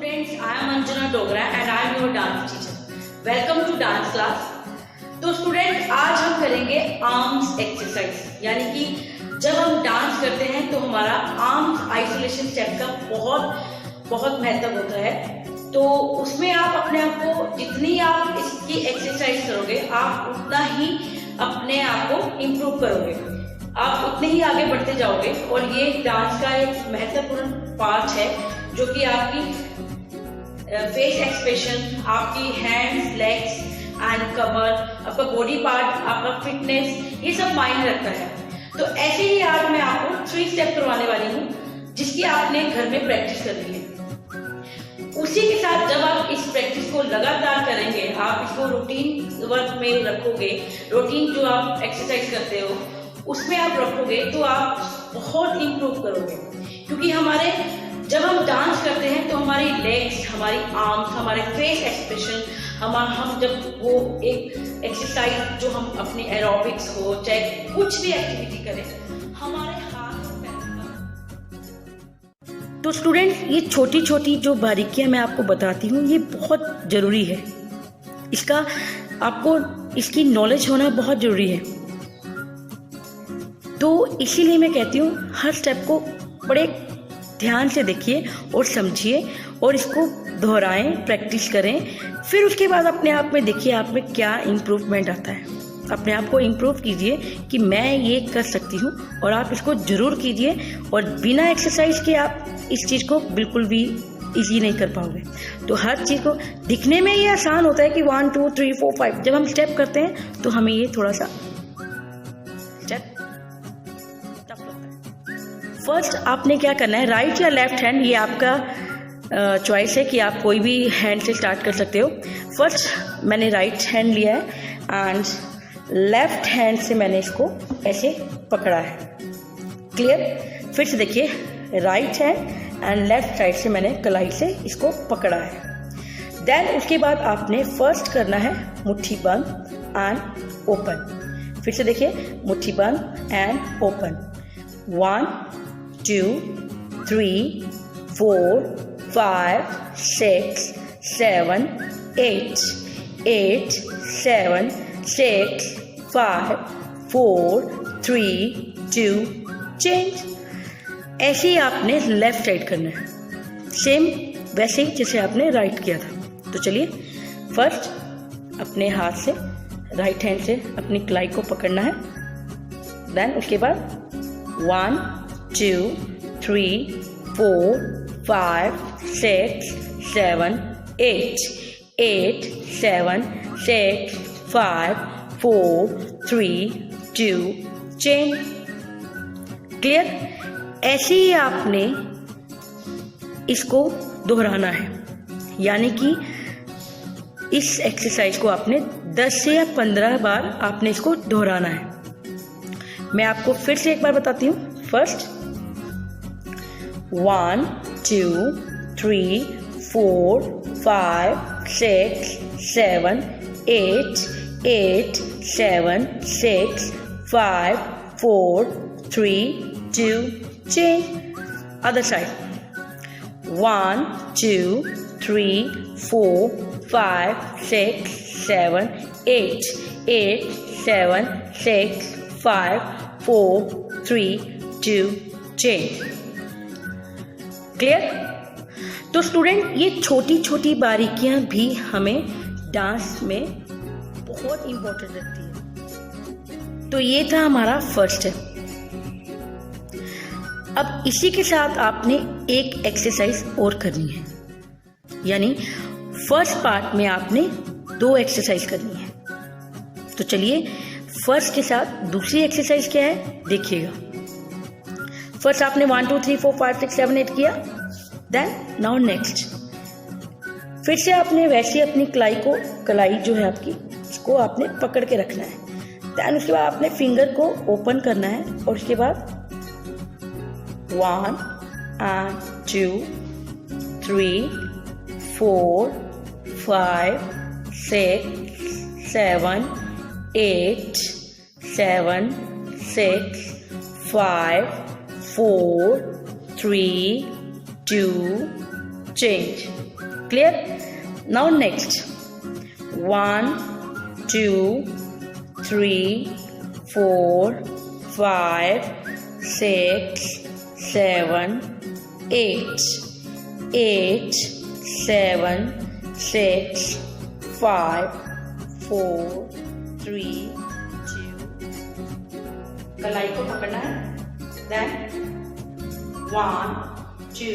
students, I am Anjana Dogra and I am your dance teacher. Welcome to dance class. तो student आज हम करेंगे arms exercise, यानी कि जब हम डांस करते हैं तो हमारा आर्म्स आइसोलेशन स्टेप का बहुत महत्व होता है। तो उसमें आप अपने आप को जितनी आप इसकी एक्सरसाइज करोगे आप उतना ही अपने आप को इम्प्रूव करोगे, आप उतने ही आगे बढ़ते जाओगे। और ये डांस का एक महत्वपूर्ण पार्ट है जो कि आपकी फेस एक्सप्रेशन, आपकी हैंड्स, लेग्स एंड कमर, आपका बॉडी पार्ट, आपका फिटनेस, ये सब मायने रखता है। तो ऐसे ही आज मैं आपको 3 स्टेप करवाने वाली हूँ जिसकी आपने घर में प्रैक्टिस करनी है। उसी के साथ जब आप इस प्रैक्टिस को लगातार करेंगे, आप इसको रूटीन वर्क में रखोगे, रूटीन जो आप एक्सरसाइज करते हो उसमें आप रखोगे तो आप बहुत इम्प्रूव करोगे। क्योंकि जब हम डांस करते हैं तो हमारी लेग्स, हमारी आर्म्स, हमारे फेस एक्सप्रेशन, हम जब वो एक एक्सरसाइज जो हम अपनी एरोबिक्स हो चाहे कुछ भी एक्टिविटी करें, हमारे हाथ और पैर का। तो स्टूडेंट्स, ये छोटी छोटी जो बारीकियां मैं आपको बताती हूँ ये बहुत ज़रूरी है। इसकी नॉलेज होना बहुत ज़रूरी है। तो इसीलिए मैं कहती हूँ हर स्टेप को बड़े ध्यान से देखिए और समझिए और इसको दोहराएं, प्रैक्टिस करें। फिर उसके बाद अपने आप में देखिए आप में क्या इम्प्रूवमेंट आता है। अपने आप को इम्प्रूव कीजिए कि मैं ये कर सकती हूँ, और आप इसको ज़रूर कीजिए। और बिना एक्सरसाइज के आप इस चीज़ को बिल्कुल भी इजी नहीं कर पाओगे। तो हर चीज़ को दिखने में ये आसान होता है कि 1 2 3 4 5, जब हम स्टेप करते हैं तो हमें ये थोड़ा सा स्टेप टफ लगता है। फर्स्ट आपने क्या करना है, राइट या लेफ्ट हैंड, ये आपका चॉइस है कि आप कोई भी हैंड से स्टार्ट कर सकते हो। फर्स्ट मैंने राइट हैंड लिया है एंड लेफ्ट हैंड से मैंने इसको ऐसे पकड़ा है। क्लियर? फिर से देखिए, right hand and left side से मैंने कलाई से इसको पकड़ा है। देन उसके बाद आपने फर्स्ट करना है मुट्ठी बंद एंड ओपन। फिर से देखिए, मुट्ठी बंद एंड ओपन। 1 2 3 4 5 6 7 8 8 7 6 5 4 3 2 चेंज। ऐसे ही आपने लेफ्ट साइड करना है, सेम वैसे ही जैसे आपने राइट किया था। तो चलिए, फर्स्ट अपने हाथ से राइट हैंड से अपनी कलाई को पकड़ना है। देन उसके बाद 1 2 3 4 5 6 7 8 8 7 6 5 4 3 2 चेंज। क्लियर? ऐसे ही आपने इसको दोहराना है, यानी कि इस एक्सरसाइज को आपने 10 से या 15 बार आपने इसको दोहराना है। मैं आपको फिर से एक बार बताती हूँ। First 1 2 3 4 5 6 7 8 8 7 6 5 4 3 2 change. Other side 1 2 3 4 5 6 7 8 8 7 6 5 4 3 2 change. Clear? तो स्टूडेंट, ये छोटी छोटी बारीकियां भी हमें डांस में बहुत इंपॉर्टेंट रखती है। तो ये था हमारा फर्स्ट है। अब इसी के साथ आपने एक एक्सरसाइज और करनी है, यानी फर्स्ट पार्ट में आपने 2 एक्सरसाइज करनी है। तो चलिए, फर्स्ट के साथ दूसरी एक्सरसाइज क्या है देखिएगा। फर्स्ट आपने 1 2 3 4 5 6 7 8 किया। देन नाउ नेक्स्ट, फिर से आपने वैसे अपनी कलाई जो है आपकी, इसको आपने पकड़ के रखना है। देन उसके बाद आपने फिंगर को ओपन करना है और उसके बाद 1 2 3 4 5 6 7 8 7 6 5 4 3 2 change। Clear? Now next. 1, 2, 3, 4, 5, 6, 7, 8. 8, 7, 6, 5, 4, 3, 2. कलाई को पकड़ना है. Then 1, 2,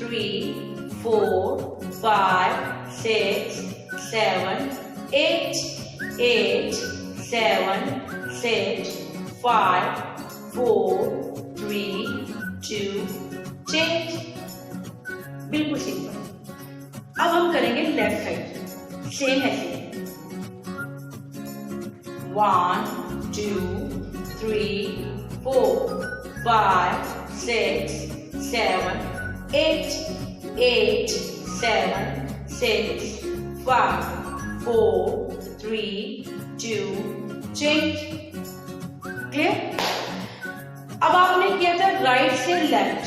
3, 4, 5, 6, 7, 8. 8, 7, 6, 5, 4, 3, 2. चेंज. बिल्कुल सिंपल. अब हम करेंगे लेफ्ट साइड. सेम ऐसे. 1, 2, 3, 4, 5, 6, 7, 8. 8, 7, 6, 5, 4, 3, 2. चेंज. क्लियर? अब आपने किया था राइट से लेफ्ट.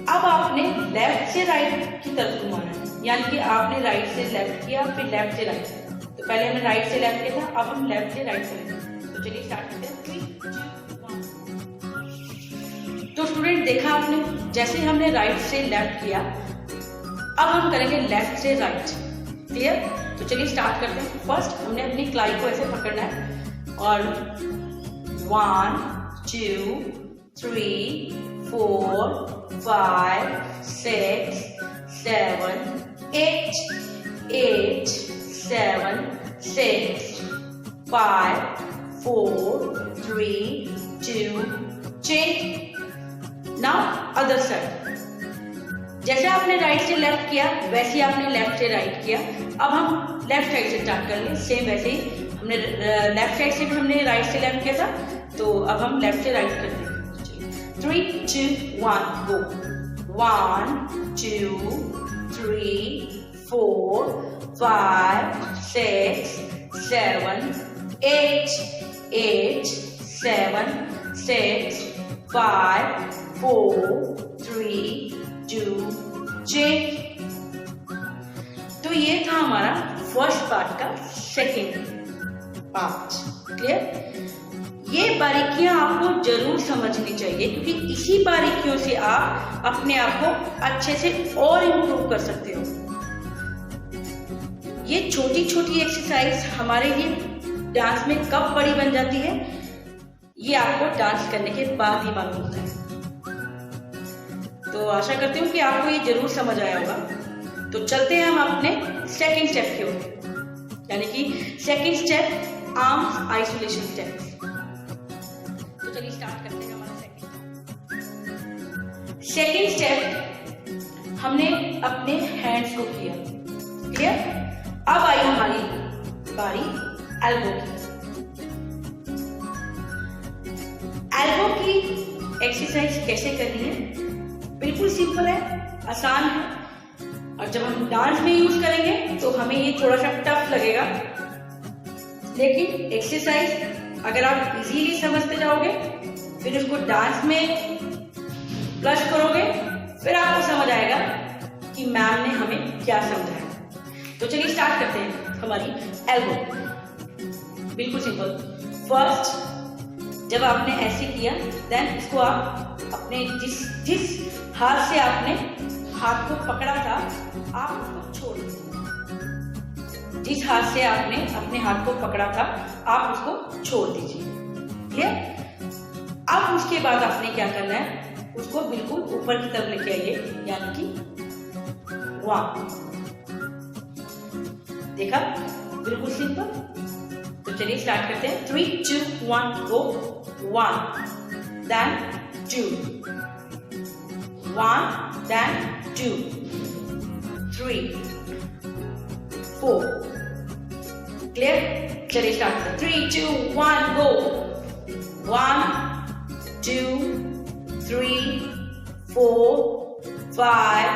अब आपने लेफ्ट से राइट की तरफ घुमाना है. यानी कि आपने राइट से लेफ्ट किया, फिर लेफ्ट से राइट. तो पहले हमने राइट से लेफ्ट किया था, अब हम लेफ्ट से राइट करेंगे. तो चलिए स्टार्ट करते हैं. 3, 2, 1. तो स्टूडेंट देखा आपने, जैसे हमने राइट से लेफ्ट किया, अब हम करेंगे लेफ्ट से राइट. क्लियर? तो चलिए स्टार्ट करते हैं. फर्स्ट हमने अपनी क्लाई को ऐसे पकड़ना है और 1, 2, 3, 4, 5, 6, 7, 8. 8, 7, 6, 5, 4, 3, 2. Change. Now other side. जैसे आपने राइट से लेफ्ट किया, वैसे ही आपने लेफ्ट से राइट किया. अब हम लेफ्ट साइड से स्टार्ट करेंगे. सेम वैसे ही हमने लेफ्ट साइड से भी हमने राइट से लेफ्ट किया था, तो अब हम लेफ्ट से राइट करते हैं. 3, 2, 1, go. 1, 2, 3, 4, 5, 6, 7, 8. 8, 7, 6, 5, 4, 3, 2. चेंज. तो ये था हमारा फर्स्ट पार्ट का सेकेंड पार्ट. क्लियर? ये बारीकियां आपको जरूर समझनी चाहिए, क्योंकि इसी बारीकियों से आप अपने आप को अच्छे से और इम्प्रूव कर सकते हो. ये छोटी छोटी एक्सरसाइज हमारे लिए डांस में कब बड़ी बन जाती है, ये आपको डांस करने के बाद ही मालूम होता है. तो आशा करती हूँ कि आपको ये जरूर समझ आया होगा. तो चलते हैं हम अपने सेकेंड स्टेप की ओर, यानी कि second step arms isolation step. तो चलिए स्टार्ट करते हैं हमारा सेकेंड स्टेप. हमने अपने हैंड्स को किया. क्लियर? अब आई हमारी बारी एल्बो की. एल्बो की एक्सरसाइज कैसे करनी है? बिल्कुल सिंपल है, आसान है. और जब हम डांस में यूज करेंगे तो हमें ये थोड़ा सा टफ लगेगा, लेकिन एक्सरसाइज अगर आप इजीली समझते जाओगे, फिर उसको डांस में प्लस करोगे, फिर आपको समझ आएगा कि मैम ने हमें क्या समझाया. तो चलिए स्टार्ट करते हैं हमारी एल्बो. बिल्कुल सिंपल. फर्स्ट जब आपने ऐसे किया, देन इसको आप अपने जिस हाथ से आपने हाथ को पकड़ा था, आप उसको छोड़ दीजिए. जिस हाथ से आपने अपने हाथ को पकड़ा था, आप उसको छोड़ दीजिए. क्लियर? अब उसके बाद आपने क्या करना है, उसको बिल्कुल ऊपर की तरफ लेके आइए, यानी कि 1. देखा? बिल्कुल सिंपल. तो चलिए स्टार्ट करते हैं. 3, 2, 1, go. 1, then 2. 1, then 2. 3, 4. Clear? चलिए स्टार्ट करते हैं. 3, 2, 1, go. 1, 2, 3, 4, 5,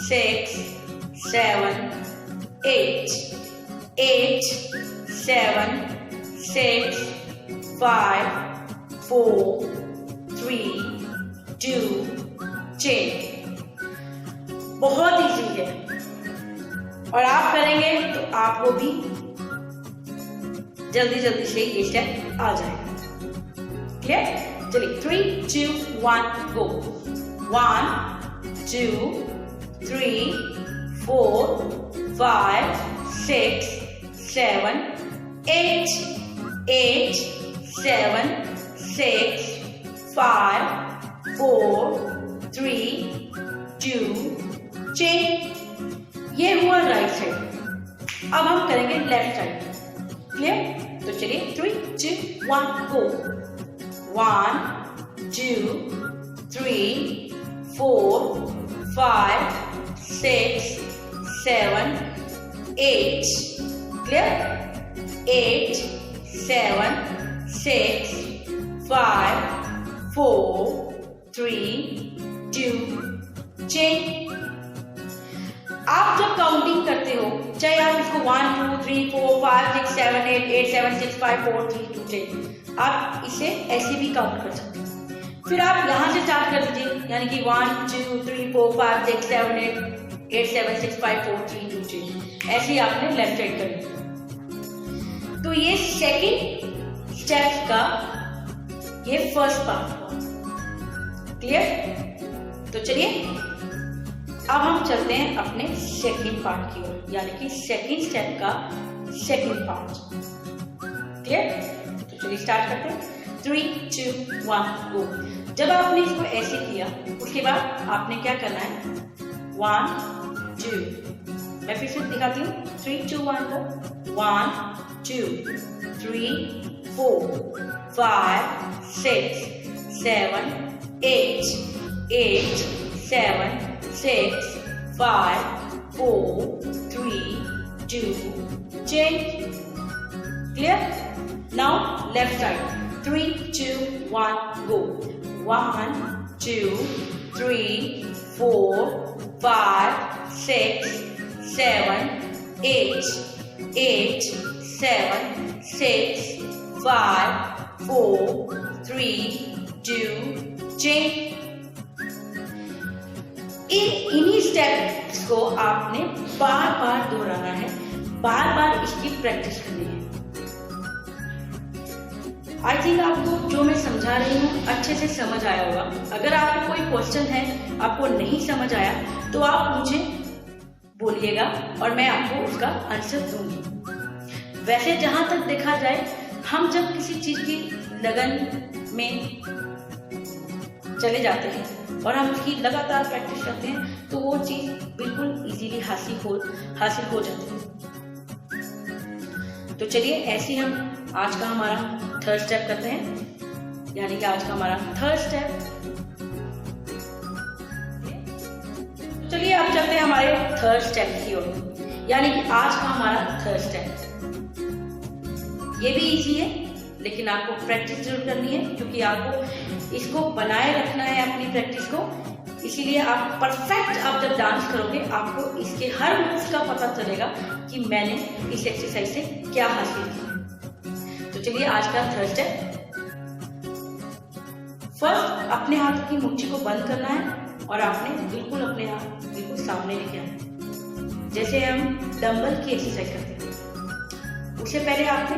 6, 7, 8. 8, 7, 6, 5, 4, 3, 2. Change. बहुत इजी है और आप करेंगे तो आपको भी जल्दी जल्दी से ये स्टेप आ जाएगा। क्लियर? चलिए 3, 2, 1 गो। 1 2 3 4 5 6 7 8 8 7 6 5 4 3 2 चेंज। ये हुआ राइट साइड। अब हम करेंगे लेफ्ट साइड। क्लियर? तो चलिए 3 2 1 गो। 1 2 3 4 5 6 7 8। क्लियर? 8 7 6 5 4 3 2 चेंज। आप जब काउंटिंग करते हो, चाहे आप इसको 1 2 3 4 5 6 7 8 8 7 6 5 4 3 2 10, आप इसे ऐसे भी काउंट कर सकते हैं। फिर आप यहाँ से स्टार्ट कर दीजिए, यानी कि 1 2 3 4 5 6 7 8 7 6 5 4 3 2 10, ऐसे ही आपने लेफ्ट साइड करनी। तो ये सेकंड स्टेप का ये फर्स्ट पार्ट हुआ। क्लियर? तो चलिए अब हम चलते हैं अपने सेकंड पार्ट की ओर, यानी कि सेकंड स्टेप का सेकंड पार्ट। क्लियर? तो चलिए स्टार्ट करते हैं। 3 2 1 गो। जब आपने इसको ऐसे किया, उसके बाद आपने क्या करना है, 1 2, मैं फिर से दिखाती हूँ। 3 2 1 गो। 1 2 3 4 5 6 7 8 8 7 6 5 4 3 2 change. Clear? Now left side. 3 2 1 go. 1 2 3 4 5 6 7 8 8 7 6 5 4 3 2 change. इन्हीं स्टेप्स को आपने बार बार दोहराना है, बार बार इसकी प्रैक्टिस करनी है। आई थिंक आपको जो मैं समझा रही हूँ अच्छे से समझ आया होगा। अगर आपको कोई क्वेश्चन है, आपको नहीं समझ आया, तो आप मुझे बोलिएगा और मैं आपको उसका आंसर दूंगी। वैसे जहां तक देखा जाए, हम जब किसी चीज की लगन में चले जाते हैं और हम उसकी लगातार प्रैक्टिस करते हैं, तो वो चीज बिल्कुल इजीली हासिल हो जाती है। तो चलिए ऐसे हम आज का हमारा थर्ड स्टेप करते हैं, यानी कि आज का हमारा थर्ड स्टेप। चलिए अब चलते हैं हमारे थर्ड स्टेप की ओर, यानी कि आज का हमारा थर्ड स्टेप। ये भी इजी है, लेकिन आपको प्रैक्टिस जरूर करनी है, क्योंकि आपको इसको बनाए रखना है अपनी प्रैक्टिस को। इसीलिए आप परफेक्ट आप जब डांस करोगे, आपको इसके हर मूव का पता चलेगा कि मैंने इस एक्सरसाइज से क्या हासिल किया। तो चलिए आज का थर्ड स्टेप। फर्स्ट अपने हाथ की मुट्ठी को बंद करना है और आपने बिल्कुल अपने हाथ बिल्कुल सामने लेके आना है, जैसे हम डंबल की एक्सरसाइज करते हैं। उससे पहले आपने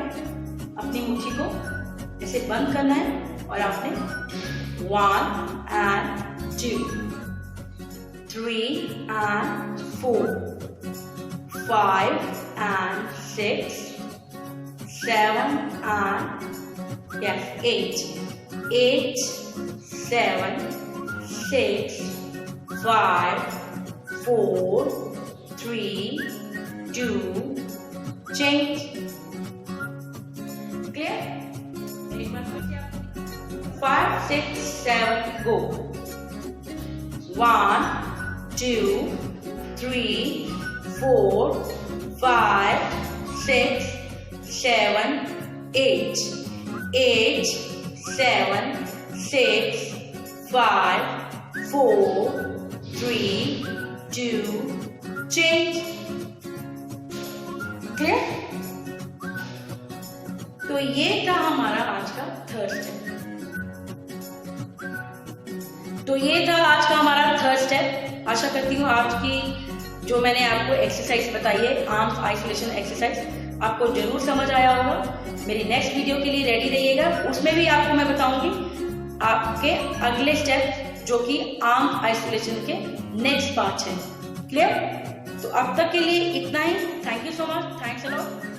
अपनी मुट्ठी को ऐसे बंद करना है और आपने 1 and 2 3 and 4 5 and 6 7 and 8 8 7 6 5 4 3 2 change. Clear? 5 6 7 go. 1 2 3 4 5 6 7 8 8 7 6 5 4 3 2 change. Clear? तो ये था हमारा आज का थर्ड स्टेप। तो ये था आज का हमारा थर्ड स्टेप। आशा करती हूँ आज की जो मैंने आपको एक्सरसाइज बताई है, आर्म्स आइसोलेशन एक्सरसाइज, आपको जरूर समझ आया होगा। मेरी नेक्स्ट वीडियो के लिए रेडी रहिएगा, उसमें भी आपको मैं बताऊंगी आपके अगले स्टेप जो कि आर्म आइसोलेशन के नेक्स्ट पार्ट है। क्लियर? तो अब तक के लिए इतना ही। Thank you so much, thanks a lot.